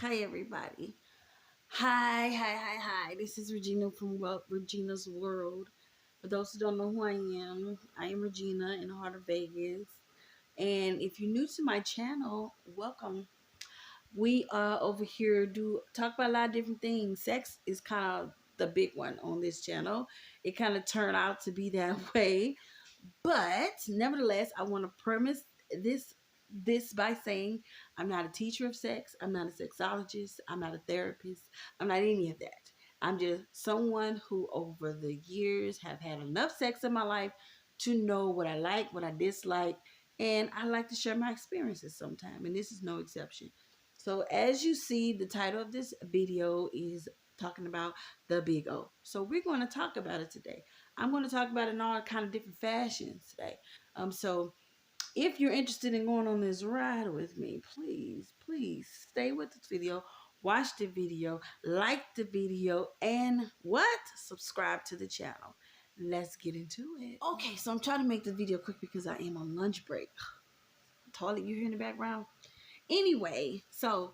Hi, everybody. Hi. This is Regina from Regina's World. For those who don't know who I am Regina in the heart of Vegas. And if you're new to my channel, welcome. We over here do talk about a lot of different things. Sex is kind of the big one on this channel. It kind of turned out to be that way. But nevertheless, I want to premise this by saying I'm not a teacher of sex, I'm not a sexologist, I'm not a therapist, I'm not any of that. I'm just someone who over the years have had enough sex in my life to know what I like, what I dislike, and I like to share my experiences sometime, and this is no exception. So as you see, the title of this video is talking about the big O. So we're going to talk about it today. I'm going to talk about it in all kind of different fashions today. So if you're interested in going on this ride with me, please stay with this video, watch the video, like the video, and what? Subscribe to the channel. Let's get into it. Okay, so I'm trying to make the video quick because I am on lunch break. Toilet, you hear in the background? Anyway, so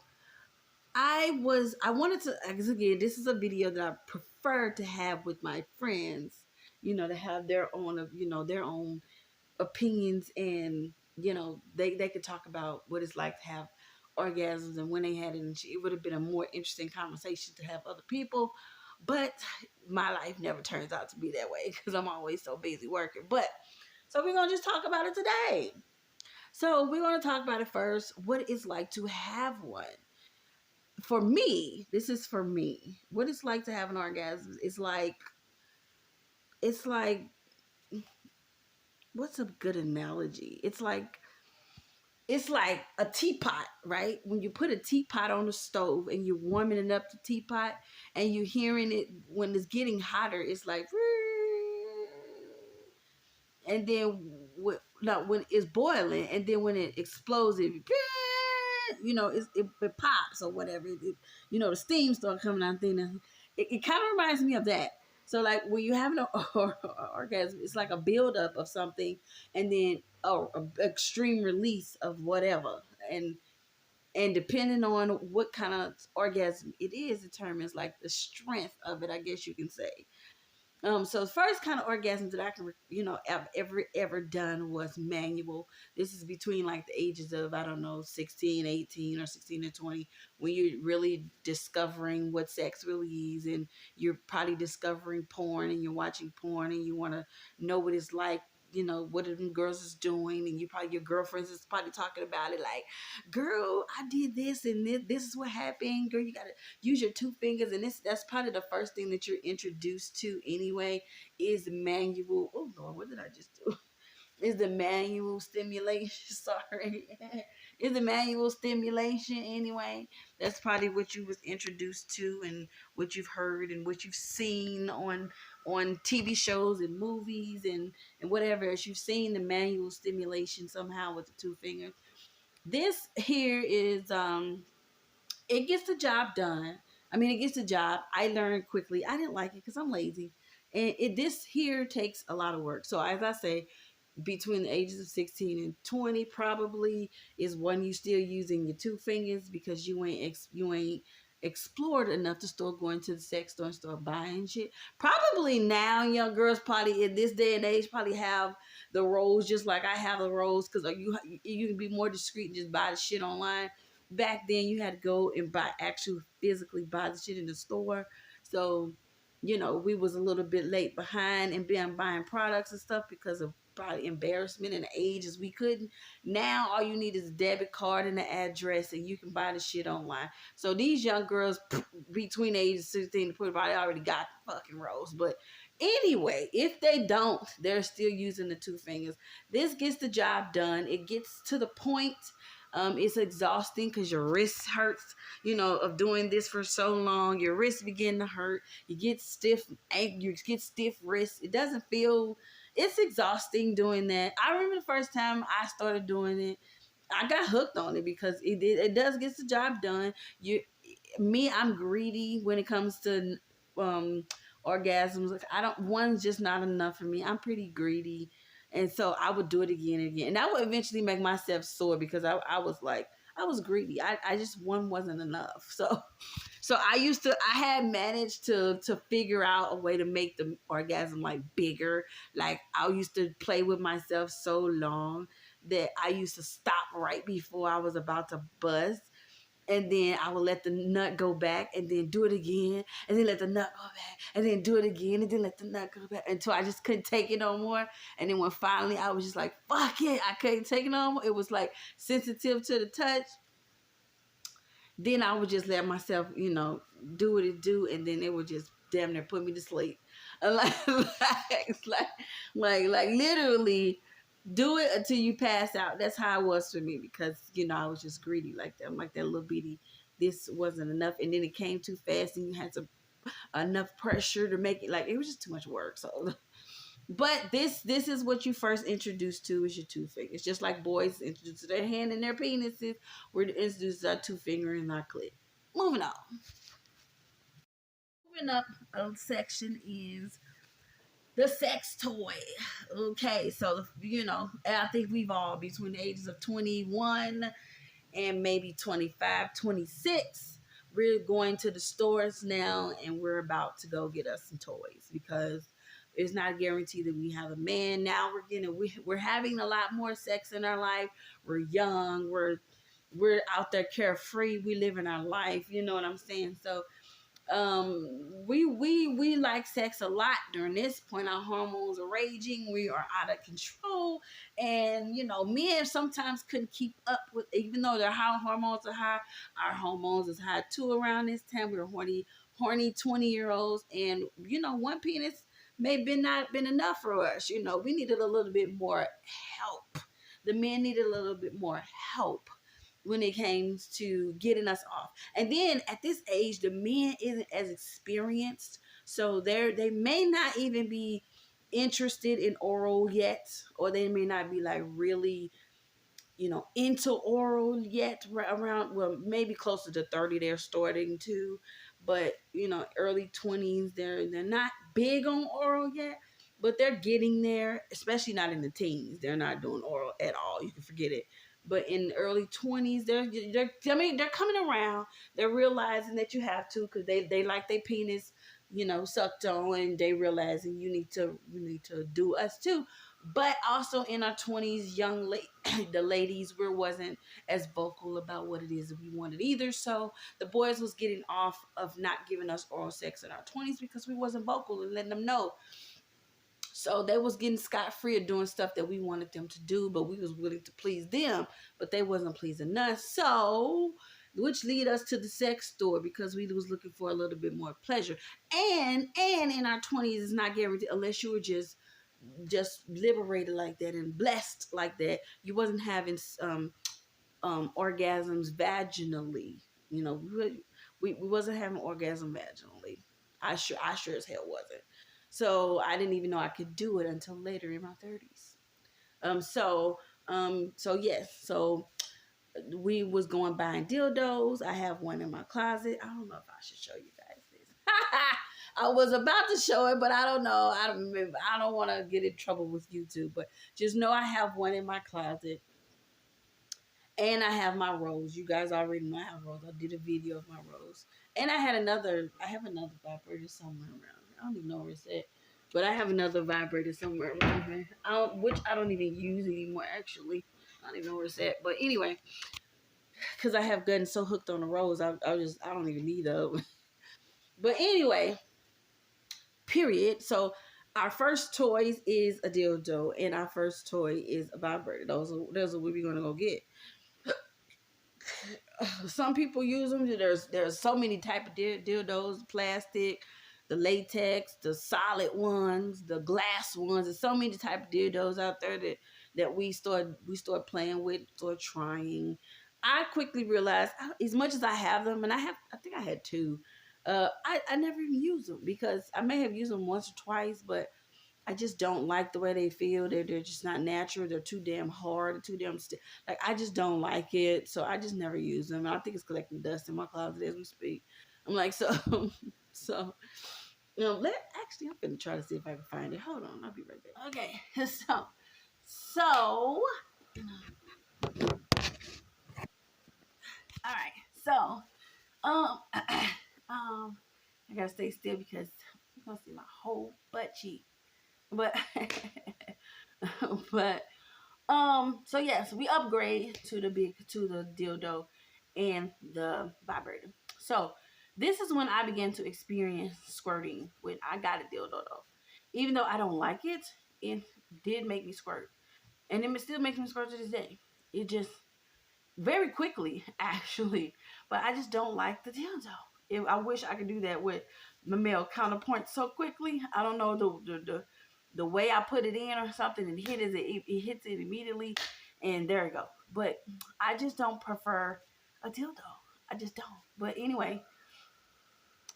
I wanted to, again, this is a video that I prefer to have with my friends, to have their own, their own opinions, and, they could talk about what it's like to have orgasms and when they had it. And it would have been a more interesting conversation to have other people. But my life never turns out to be that way because I'm always so busy working. But so we're going to just talk about it today. So we're going to talk about it first, what it's like to have one. For me, this is for me. What it's like to have an orgasm is it's like, what's a good analogy? It's like a teapot, right? When you put a teapot on the stove and you're warming it up the teapot and you're hearing it when it's getting hotter, it's like, and then when it's boiling, and then when it explodes, it pops or whatever. The steam start coming out. It kind of reminds me of that. So like when you have an orgasm, it's like a buildup of something, and then a extreme release of whatever. And depending on what kind of orgasm it is, determines like the strength of it, I guess you can say. So the first kind of orgasm that I can, ever done was manual. This is between like the ages of, I don't know, 16, 18 or 16 and 20, when you're really discovering what sex really is, and you're probably discovering porn, and you're watching porn, and you want to know what it's like, what them girls is doing, and your girlfriends is probably talking about it like, girl, I did this, and this is what happened. Girl, you gotta use your two fingers, and that's probably the first thing that you're introduced to anyway, is manual. Oh Lord, what did I just do? Is the manual stimulation. Sorry. Is the manual stimulation anyway. That's probably what you was introduced to, and what you've heard, and what you've seen on TV shows and movies, and whatever else. You've seen the manual stimulation somehow with the two fingers. This here is it gets the job done. I mean, it gets the job. I learned quickly. I didn't like it because I'm lazy. And this here takes a lot of work. So as I say, between the ages of 16 and 20 probably is when you still using your two fingers, because you ain't explored enough to start going to the sex store and start buying shit. Probably now young girls probably in this day and age probably have the rolls just like I have the rolls, because you can be more discreet and just buy the shit online. Back then you had to go and physically buy the shit in the store. So we was a little bit late behind and being buying products and stuff because of probably embarrassment and ages. We couldn't. Now all you need is a debit card and an address, and you can buy the shit online. So these young girls between the ages 16 to 25 already got the fucking rolls. But anyway, if they don't, they're still using the two fingers. This gets the job done. It gets to the point. It's exhausting because your wrist hurts, of doing this for so long. Your wrists begin to hurt. You get stiff wrists. It doesn't feel. It's exhausting doing that. I remember the first time I started doing it, I got hooked on it because it does get the job done. I'm greedy when it comes to orgasms. Like, one's just not enough for me. I'm pretty greedy. And so I would do it again and again. And that would eventually make myself sore because I was like, I was greedy. I just one wasn't enough. So I had managed to figure out a way to make the orgasm like bigger. Like I used to play with myself so long that I used to stop right before I was about to bust. And then I would let the nut go back and then do it again. And then let the nut go back and then do it again. And then let the nut go back until I just couldn't take it no more. And then when finally I was just like, fuck it, I couldn't take it no more. It was like sensitive to the touch. Then I would just let myself, do what it do, and then it would just damn near put me to sleep. Like literally do it until you pass out. That's how it was for me because, I was just greedy like that. I'm like that little bitty, this wasn't enough. And then it came too fast and you had to enough pressure to make it, like, it was just too much work. So, but this is what you first introduced to is your two fingers. Just like boys introduced to their hand and their penises, we're introduced to our two finger and our clit. Moving on. Moving up, section is the sex toy. Okay, so I think we've all between the ages of 21 and maybe 25, 26. We're going to the stores now and we're about to go get us some toys because it's not guaranteed that we have a man. Now we're having a lot more sex in our life. We're young. We're out there carefree. We live in our life. You know what I'm saying? So we like sex a lot during this point. Our hormones are raging, we are out of control, and men sometimes couldn't keep up with, even though their hormones are high. Our hormones is high too around this time. We were horny 20-year-olds, and one penis may be not been enough for us. We needed a little bit more help. The men needed a little bit more help when it came to getting us off. And then at this age, the men isn't as experienced. So they may not even be interested in oral yet, or they may not be like really, into oral yet, around, well, maybe closer to 30 they're starting to, but early 20s, they're not big on oral yet, but they're getting there, especially not in the teens. They're not doing oral at all. You can forget it. But in the early 20s, they're coming around. They're realizing that you have to, because they like their penis, sucked on, and they realizing you need to do us too. But also in our 20s, the ladies wasn't as vocal about what it is that we wanted either. So the boys was getting off of not giving us oral sex in our 20s because we wasn't vocal and letting them know. So they was getting scot-free of doing stuff that we wanted them to do, but we was willing to please them, but they wasn't pleasing us. So, which lead us to the sex store, because we was looking for a little bit more pleasure. And in our 20s, it's not guaranteed unless you were just liberated like that and blessed like that. You wasn't having orgasms vaginally. We wasn't having orgasm vaginally. I sure as hell wasn't. So I didn't even know I could do it until later in my 30s. Yes. So we was going buying dildos. I have one in my closet. I don't know if I should show you guys this. I was about to show it, but I don't know. I don't remember. I don't want to get in trouble with YouTube, but just know I have one in my closet. And I have my rose. You guys already know I have rose. I did a video of my rose. And I have another vibrator somewhere around here. I don't even know where it's at. But I have another vibrator somewhere around here. Which I don't even use anymore, actually. I don't even know where it's at. But anyway, because I have gotten so hooked on the rose, I don't even need them. But anyway, period. So our first toy is a dildo, and our first toy is a vibrator. Those are what we're going to go get. Some people use them. There's so many type of dildos, plastic, the latex, the solid ones, the glass ones. There's so many type of dildos out there that we start playing with, start trying. I quickly realized, as much as I have them, and I think I had two, I never even use them, because I may have used them once or twice, but I just don't like the way they feel. They're just not natural. They're too damn hard, too damn stiff. Like, I just don't like it. So I just never use them. And I think it's collecting dust in my closet as we speak. I'm like, so I'm gonna try to see if I can find it. Hold on, I'll be right back. Okay, so All right. So, um, I gotta stay still because you gonna see my whole butt cheek. But, but, so yes, we upgrade to the dildo and the vibrator. So this is when I began to experience squirting when I got a dildo though. Even though I don't like it, it did make me squirt. And it still makes me squirt to this day. It just very quickly, actually. But I just don't like the dildo. I wish I could do that with my male counterpoint so quickly. I don't know the way I put it in or something and it hits it immediately, and there you go. But I just don't prefer a dildo. I just don't. But anyway,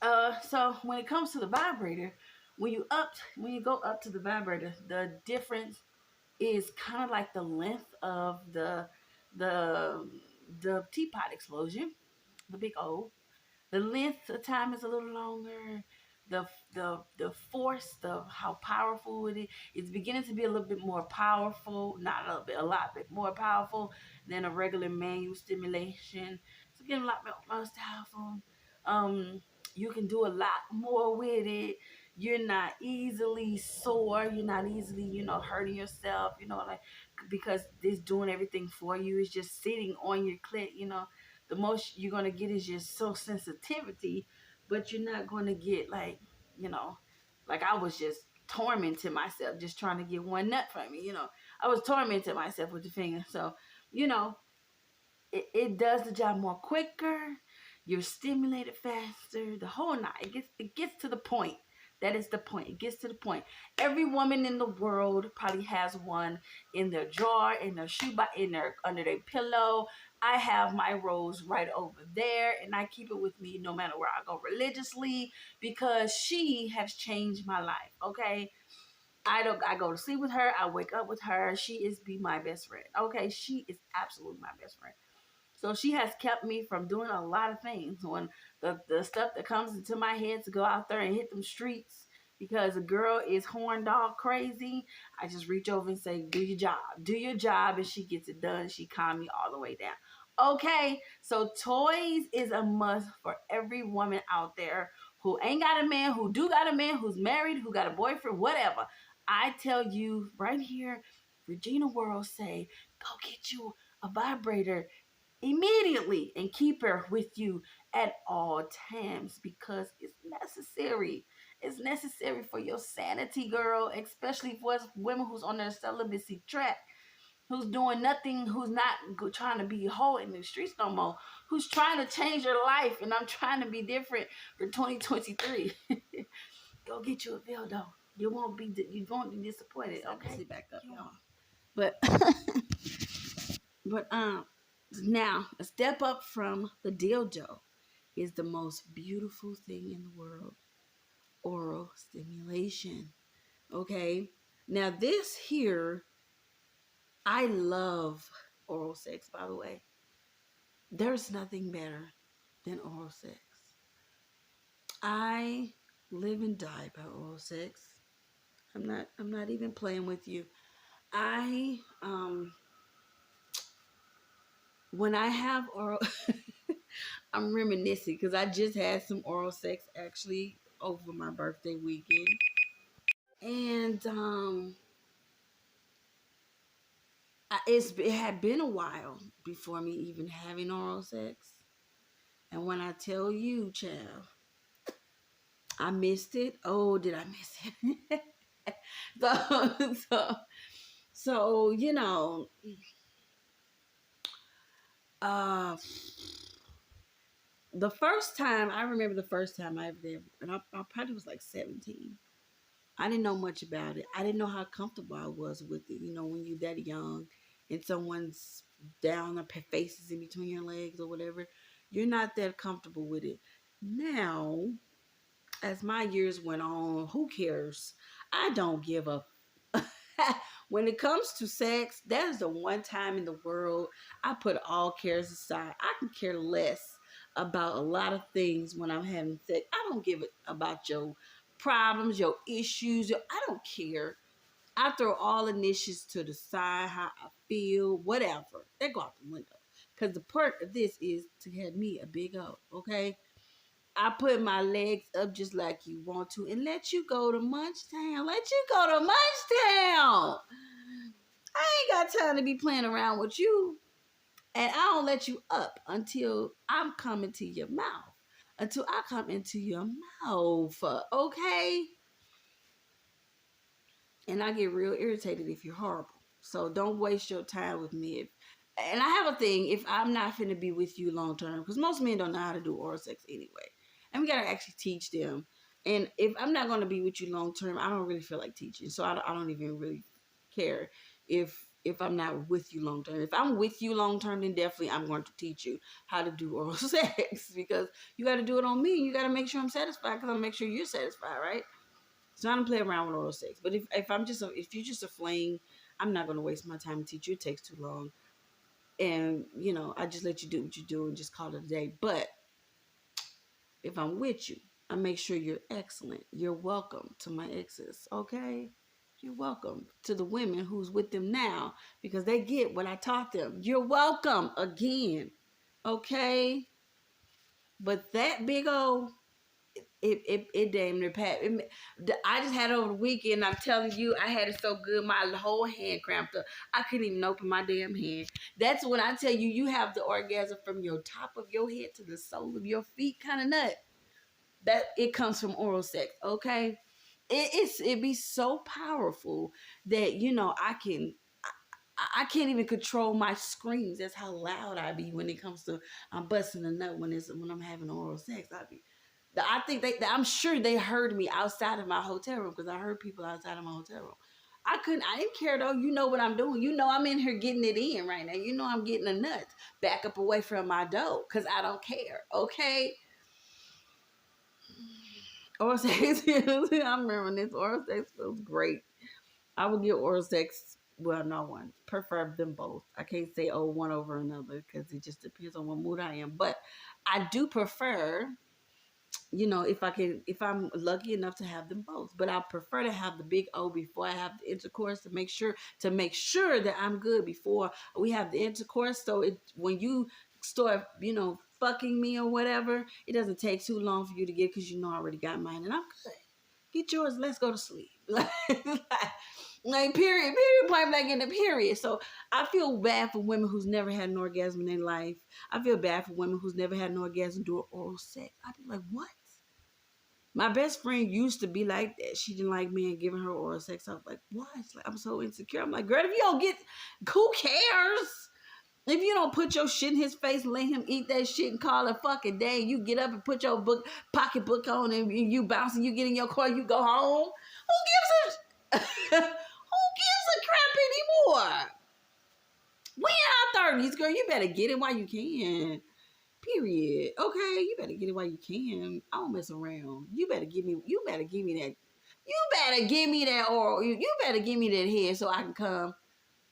so when it comes to the vibrator, when you go up to the vibrator, the difference is kind of like the length of the the teapot explosion, the big O. The length of time is a little longer. The force, the how powerful it is, it's beginning to be a little bit more powerful. Not a little bit, a lot bit more powerful than a regular manual stimulation. It's getting a lot more powerful. You can do a lot more with it. You're not easily sore. You're not easily, hurting yourself. Like because it's doing everything for you. It's just sitting on your clit. The most you're gonna get is just so sensitivity, but you're not gonna get you know, like I was just tormenting myself just trying to get one nut from me. I was tormenting myself with the finger. So, you know, it does the job more quicker. You're stimulated faster. The whole night. It gets to the point. That is the point. It gets to the point. Every woman in the world probably has one in their drawer, in their in their under their pillow. I have my rose right over there, and I keep it with me no matter where I go religiously because she has changed my life. Okay, I go to sleep with her. I wake up with her. She is my best friend. Okay, she is absolutely my best friend. So she has kept me from doing a lot of things. When the stuff that comes into my head to go out there and hit them streets because a girl is horn dog crazy, I just reach over and say, do your job. Do your job, and she gets it done. She calmed me all the way down. Okay, so toys is a must for every woman out there who ain't got a man, who do got a man, who's married, who got a boyfriend, whatever. I tell you right here, Regina World say, go get you a vibrator immediately and keep her with you at all times because it's necessary. It's necessary for your sanity, girl, especially for us women who's on their celibacy track, who's doing nothing, who's not trying to be a hoe in the streets no more, who's trying to change your life, and I'm trying to be different for 2023. Go get you a dildo. You won't be disappointed. Okay, sit back up, y'all. But But now a step up from the dildo is the most beautiful thing in the world: oral stimulation. Okay. Now this here, I love oral sex. By the way, there's nothing better than oral sex. I live and die by oral sex. I'm not even playing with you. I when I have oral I'm reminiscing because I just had some oral sex actually over my birthday weekend. And it had been a while before me even having oral sex. And when I tell you, child, I missed it. Oh, did I miss it? so, so, so, uh, I remember the first time I ever did, and I probably was like 17. I didn't know much about it. I didn't know how comfortable I was with it. When you're that young and someone's down their faces in between your legs or whatever, you're not that comfortable with it. Now, as my years went on, who cares? I don't give a when it comes to sex, that is the one time in the world I put all cares aside. I can care less about a lot of things when I'm having sex. I don't give it about your problems, your issues. I don't care. I throw all initiatives to the side, how I feel, whatever. They go out the window. Because the part of this is to have me a big O, okay? I put my legs up just like you want to and let you go to Munchtown. Let you go to Munchtown. I ain't got time to be playing around with you. And I don't let you up until I'm coming to your mouth. Until I come into your mouth. Okay? And I get real irritated if you're horrible. So don't waste your time with me. And I have a thing, if I'm not finna be with you long term, because most men don't know how to do oral sex anyway. And we gotta actually teach them. And if I'm not gonna be with you long term, I don't really feel like teaching. So I don't even really care if I'm not with you long term. If I'm with you long term, then definitely I'm going to teach you how to do oral sex, because you got to do it on me. You got to make sure I'm satisfied, because I'll make sure you're satisfied, right? So I don't play around with oral sex. But if you're just a fling, I'm not gonna waste my time and teach you. It takes too long, and I just let you do what you do and just call it a day. But if I'm with you, I make sure you're excellent. You're welcome to my exes, okay? You're welcome to the women who's with them now, because they get what I taught them. You're welcome again, okay? But that big old it damn near pat. I just had it over the weekend. I'm telling you, I had it so good, my whole hand cramped up. I couldn't even open my damn hand. That's when I tell you, you have the orgasm from your top of your head to the sole of your feet, kind of nut. That it comes from oral sex, okay? It be so powerful that I can't even control my screams. That's how loud I be when it comes to I'm busting a nut when I'm having oral sex. I think I'm sure they heard me outside of my hotel room, because I heard people outside of my hotel room. I didn't care though. You know what I'm doing. You know I'm in here getting it in right now. You know I'm getting a nut back up away from my door, because I don't care. Okay. Oral sex, I'm remembering this. Oral sex feels great. I would get oral sex. Well, no one. Prefer them both. I can't say one over another, because it just depends on what mood I am. But I do prefer, if I'm lucky enough to have them both. But I prefer to have the big O before I have the intercourse, to make sure that I'm good before we have the intercourse. So when you start, fucking me or whatever, it doesn't take too long for you to get, because I already got mine and I'm good. Get yours. Let's go to sleep. Like period, point blank in the period. So I feel bad for women who's never had an orgasm in their life. I feel bad for women who's never had an orgasm doing oral sex. I'd be like, what? My best friend used to be like that. She didn't like me and giving her oral sex. I was like, why? She's like, I'm so insecure. I'm like, girl, if you don't get, who cares? If you don't put your shit in his face and let him eat that shit and call it fucking day, you get up and put your pocketbook on and you bounce and you get in your car, you go home. Who gives a who gives a crap anymore? We in our 30s, girl. You better get it while you can. Period. Okay, you better get it while you can. I don't mess around. You better give me that. You better give me that oral. You better give me that head so I can come.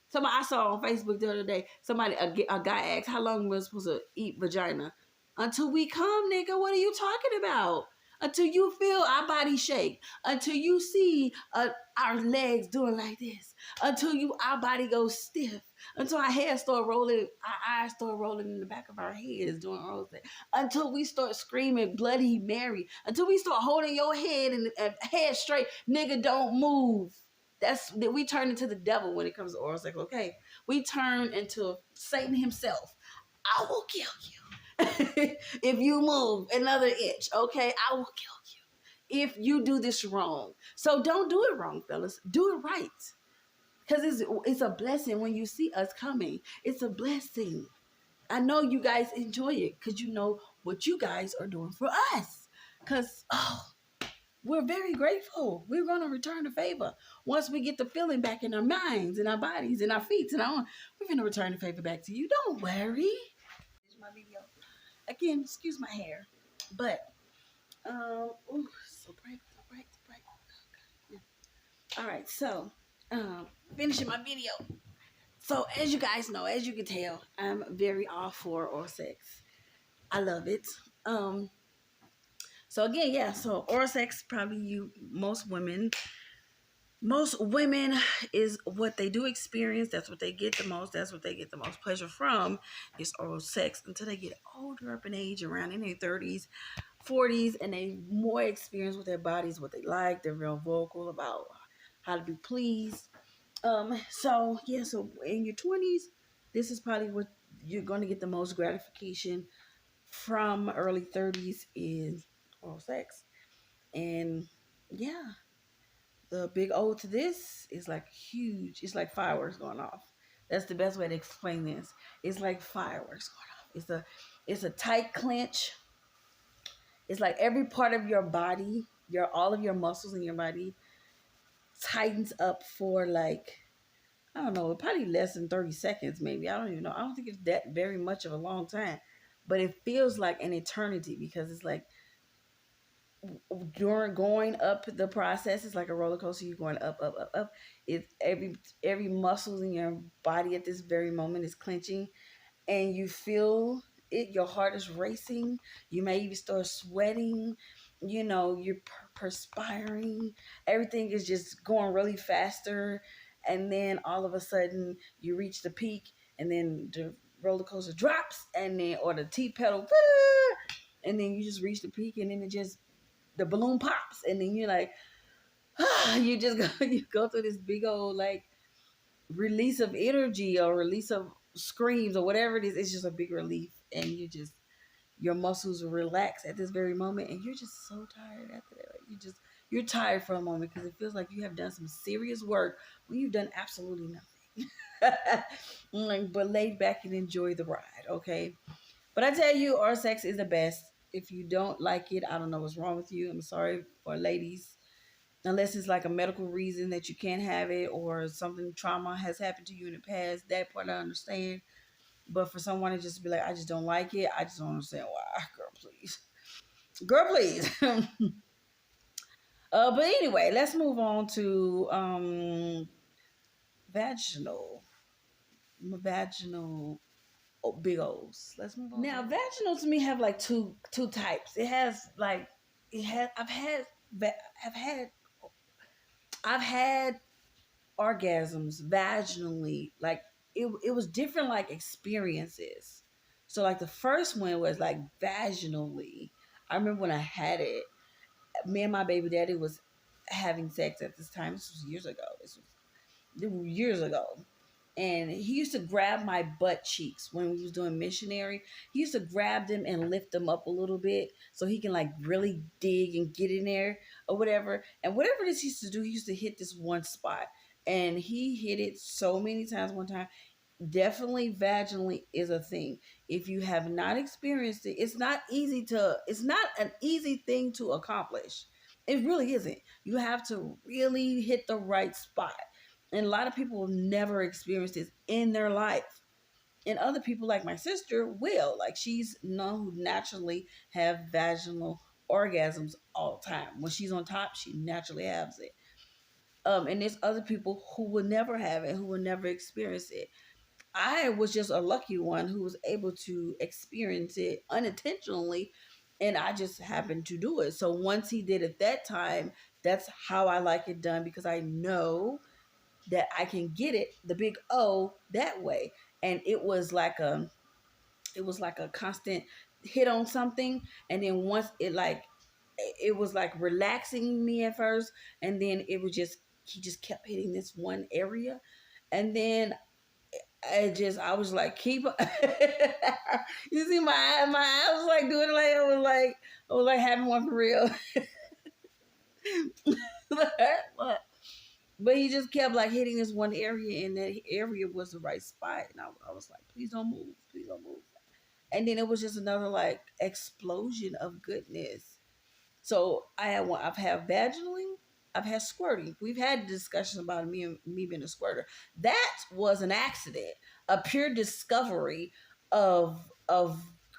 Somebody I saw on Facebook the other day, a guy asked, how long was supposed to eat vagina? Until we come, nigga. What are you talking about? Until you feel our body shake. Until you see our legs doing like this. Until our body goes stiff. Until our hair start rolling, our eyes start rolling in the back of our heads doing all that. Until we start screaming Bloody Mary. Until we start holding your head and head straight. Nigga, don't move. We turn into the devil when it comes to oral sex, okay? We turn into Satan himself. I will kill you if you move another inch, okay? I will kill you if you do this wrong. So don't do it wrong, fellas. Do it right. Because it's a blessing when you see us coming. It's a blessing. I know you guys enjoy it because you know what you guys are doing for us. Because, we're very grateful. We're going to return the favor. Once we get the feeling back in our minds, in our bodies, in our feet, and we're going to return the favor back to you. Don't worry. My video. Again, excuse my hair. But, ooh, so bright. Yeah. All right, so, finishing my video. So, as you guys know, as you can tell, I'm very all for oral sex. I love it. So again, yeah. So oral sex, probably most women most women is what they do experience. That's what they get the most. That's what they get the most pleasure from is oral sex until they get older up in age, around in their 30s, 40s, and they more experience with their bodies, what they like. They're real vocal about how to be pleased. So yeah, so in your 20s, this is probably what you're going to get the most gratification from. Early 30s is oral sex. And yeah, the big O to this is like huge. It's like fireworks going off. That's the best way to explain this. It's like fireworks going off. It's a tight clench. It's like every part of your body, your all of your muscles in your body tightens up for like, I don't know, probably less than 30 seconds maybe. I don't even know. I don't think it's that very much of a long time. But it feels like an eternity because it's like during going up the process, it's like a roller coaster. You're going up, up, up, up. It's every muscle in your body at this very moment is clenching, and you feel it. Your heart is racing. You may even start sweating. You know, you're perspiring. Everything is just going really faster, and then all of a sudden you reach the peak, and then the roller coaster drops, and then or the T pedal, and then you just reach the peak, and then it just the balloon pops, and then you're like, you just go, you go through this big old like release of energy or release of screams or whatever it is. It's just a big relief, and you just your muscles relax at this very moment, and you're just so tired after that. Like you're tired for a moment because it feels like you have done some serious work when you've done absolutely nothing. Like, but lay back and enjoy the ride, okay? But I tell you, our sex is the best. If you don't like it, I don't know what's wrong with you. I'm sorry for ladies. Unless it's like a medical reason that you can't have it or something trauma has happened to you in the past. That part I understand. But for someone to just be like, I just don't like it, I just don't understand why. Girl, please. Girl, please. But anyway, let's move on to vaginal. Vaginal big O's. Let's move on. Now, vaginal to me have like two types. It has like it has. I've had I've had orgasms vaginally. Like it was different like experiences. So like the first one was like vaginally. I remember when I had it. Me and my baby daddy was having sex at this time. This was years ago. This was years ago. And he used to grab my butt cheeks when we was doing missionary. He used to grab them and lift them up a little bit so he can like really dig and get in there or whatever. And whatever this he used to do, he used to hit this one spot. And he hit it so many times one time. Definitely vaginally is a thing. If you have not experienced it, it's not an easy thing to accomplish. It really isn't. You have to really hit the right spot. And a lot of people will never experience this in their life. And other people like my sister will. Like she's known who naturally have vaginal orgasms all the time. When she's on top, she naturally has it. And there's other people who will never have it, who will never experience it. I was just a lucky one who was able to experience it unintentionally, and I just happened to do it. So once he did it that time, that's how I like it done because I know that I can get it, the big O, that way. And it was like a constant hit on something, and then once it was like relaxing me at first, and then it was just he just kept hitting this one area, and then I was like keep you see my eye was like doing it like I was like having one for real. But he just kept like hitting this one area, and that area was the right spot. And I was like, please don't move, please don't move. And then it was just another like explosion of goodness. So I've had vaginally, I've had squirting. We've had discussions about me being a squirter. That was an accident, a pure discovery of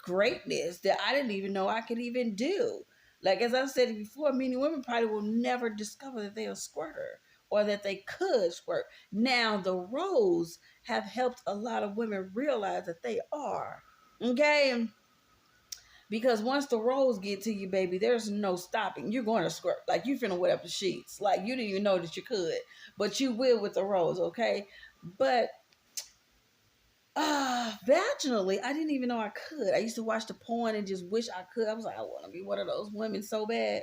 greatness that I didn't even know I could even do. Like as I've said before, many women probably will never discover that they're a squirter or that they could squirt. Now the roles have helped a lot of women realize that they are. Okay. Because once the rolls get to you, baby, there's no stopping. You're going to squirt. Like, you finna wet up the sheets. Like, you didn't even know that you could. But you will with the rolls, okay? But vaginally, I didn't even know I could. I used to watch the porn and just wish I could. I was like, I want to be one of those women so bad.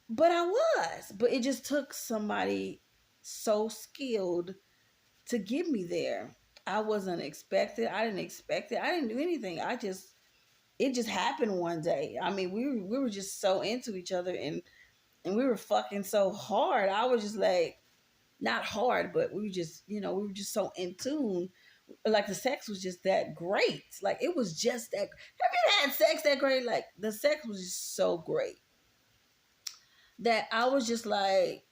But I was. But it just took somebody so skilled to get me there. I wasn't expected. I didn't expect it. I didn't do anything. It just happened one day. I mean, we were just so into each other, and we were fucking so hard. I was just like, not hard, but we were just, we were just so in tune. Like, the sex was just that great. Like, it was just that. Have you had sex that great? Like, the sex was just so great that I was just like,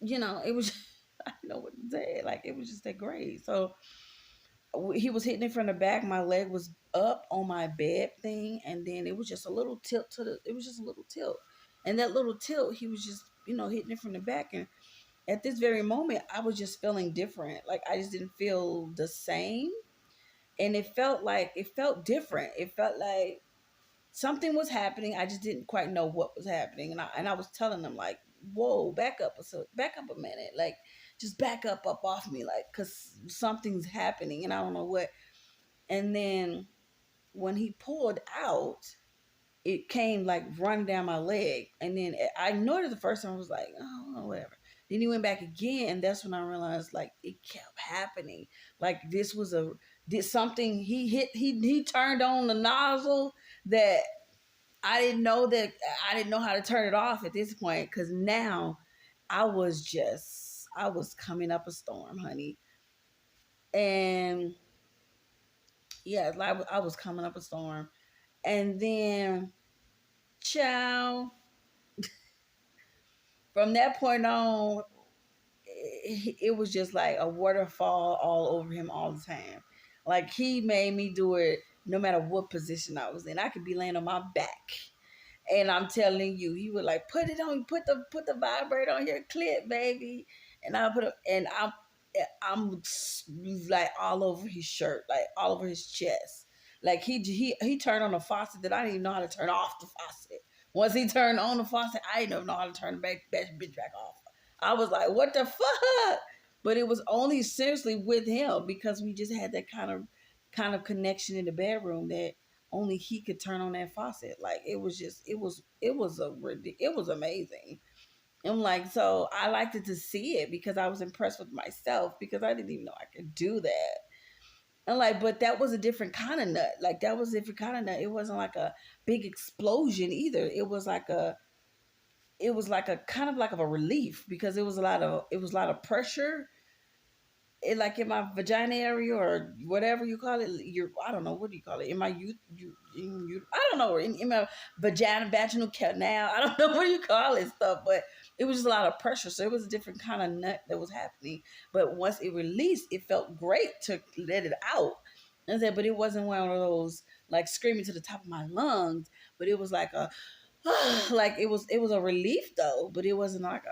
it was. I don't know what to say. Like, it was just that great. So he was hitting it from the back. My leg was up on my bed thing, and then it was just a little tilt to the. It was just a little tilt, and that little tilt, he was just hitting it from the back. And at this very moment, I was just feeling different. Like, I just didn't feel the same, and it felt different. It felt like something was happening. I just didn't quite know what was happening, and I was telling them, like, whoa, back up a minute, like, just back up off me, like, because something's happening and I don't know what. And then when he pulled out, it came like running down my leg, and then I ignored it the first time. I was like, oh, whatever. Then he went back again, and that's when I realized, like, it kept happening. Like, did something, he turned on the nozzle that I didn't know, how to turn it off at this point, because now I was coming up a storm, honey. And yeah, like, I was coming up a storm. And then, child, from that point on, it was just like a waterfall all over him all the time. Like, he made me do it no matter what position I was in. I could be laying on my back, and I'm telling you, he would, like, put the vibrator on your clit, baby. And I put it, and I'm like all over his shirt, like all over his chest. Like, he turned on the faucet that I didn't even know how to turn off the faucet. Once he turned on the faucet, I didn't even know how to turn the bitch back off. I was like, what the fuck? But it was only seriously with him, because we just had that kind of connection in the bedroom that only he could turn on that faucet. Like, it was amazing. I'm like, so I liked it to see it, because I was impressed with myself, because I didn't even know I could do that. And, like, but that was a different kind of nut. Like, that was a different kind of nut. It wasn't like a big explosion either. It was like a kind of like of a relief, because it was a lot of pressure, like, in my vagina area, or whatever you call it. I don't know, what do you call it, in my I don't know, in my vaginal canal. I don't know what you call it stuff, but it was just a lot of pressure. So it was a different kind of nut that was happening. But once it released, it felt great to let it out. And I said, but it wasn't one of those, like, screaming to the top of my lungs. But it was like a like, it was a relief, though. But it wasn't like,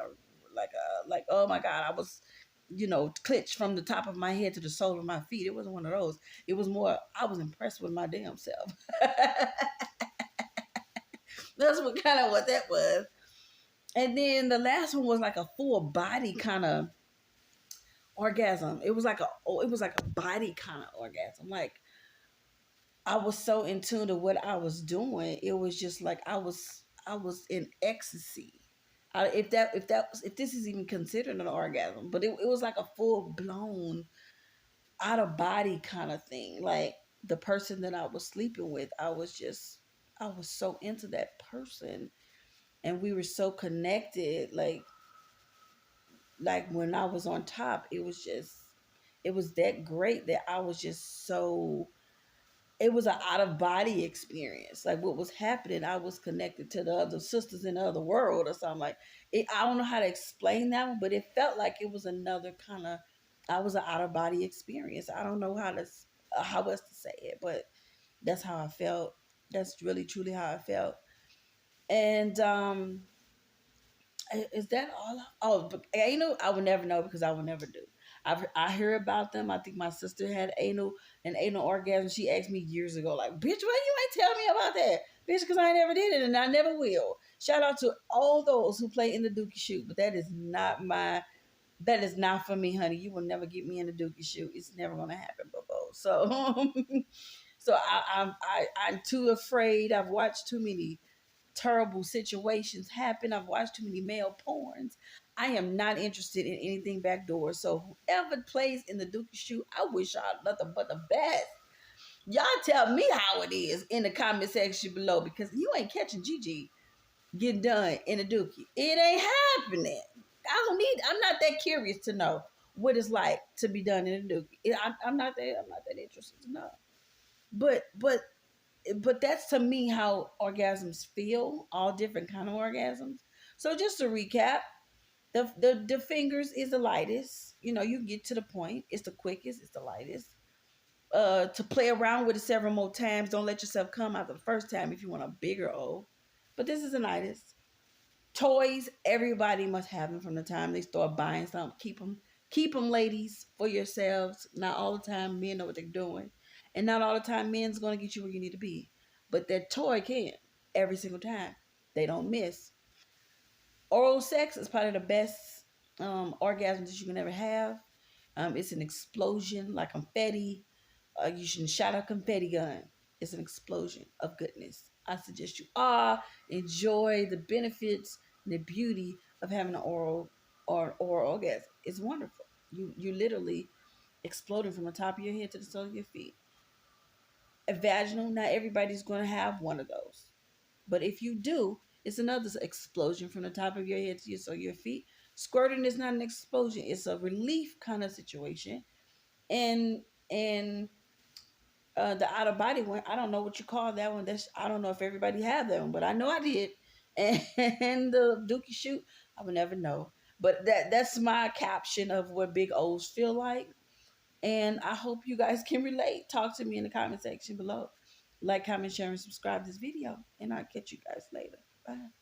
oh my God, I was, clenched from the top of my head to the sole of my feet. It wasn't one of those. It was more, I was impressed with my damn self. That's what that was. And then the last one was like a full body kind of orgasm. It was like a body kind of orgasm. Like, I was so in tune to what I was doing. It was just like I was in ecstasy. If this is even considered an orgasm, but it was like a full blown out of body kind of thing. Like, the person that I was sleeping with, I was so into that person, and we were so connected. Like when I was on top, it was that great that I was just so. It was an out of body experience. Like, what was happening, I was connected to the other sisters in the other world or something. Like, I don't know how to explain that one, but it felt like it was another kind of. I was an out of body experience. I don't know how else to say it, but that's how I felt. That's really truly how I felt. And is that all? Oh, but I would never know, because I would never do. I hear about them. I think my sister had an anal orgasm. She asked me years ago, like, bitch, why you ain't tell me about that? Bitch, because I never did it and I never will. Shout out to all those who play in the dookie shoot, but that is not for me, honey. You will never get me in the dookie shoot. It's never gonna happen, Bobo. So so I'm too afraid. I've watched too many terrible situations happen. I've watched too many male porns. I am not interested in anything backdoor. So whoever plays in the dookie shoot, I wish y'all nothing but the best. Y'all tell me how it is in the comment section below because you ain't catching Gigi getting done in a dookie. It ain't happening. I'm not that curious to know what it's like to be done in a dookie. I'm not that interested to know. But that's to me how orgasms feel, all different kind of orgasms. So just to recap, the fingers is the lightest. You know, you get to the point. It's the quickest. It's the lightest. To play around with it several more times. Don't let yourself come out the first time if you want a bigger O. But this is the lightest. Toys, everybody must have them from the time they start buying something. Keep them, ladies, for yourselves. Not all the time men know what they're doing, and not all the time men's gonna get you where you need to be. But that toy can every single time. They don't miss. Oral sex is probably the best orgasm that you can ever have. It's an explosion like confetti. You should shout a confetti gun. It's an explosion of goodness. I suggest you all enjoy the benefits and the beauty of having an oral orgasm. It's wonderful. You literally exploding from the top of your head to the sole of your feet. A vaginal, not everybody's going to have one of those. But if you do, it's another explosion from the top of your head to your sole of your feet. Squirting is not an explosion. It's a relief kind of situation. And the out of body one, I don't know what you call that one. I don't know if everybody had that one, but I know I did. And the dookie shoot, I would never know. But that's my caption of what big O's feel like. And I hope you guys can relate. Talk to me in the comment section below. Like, comment, share, and subscribe this video. And I'll catch you guys later. Bye.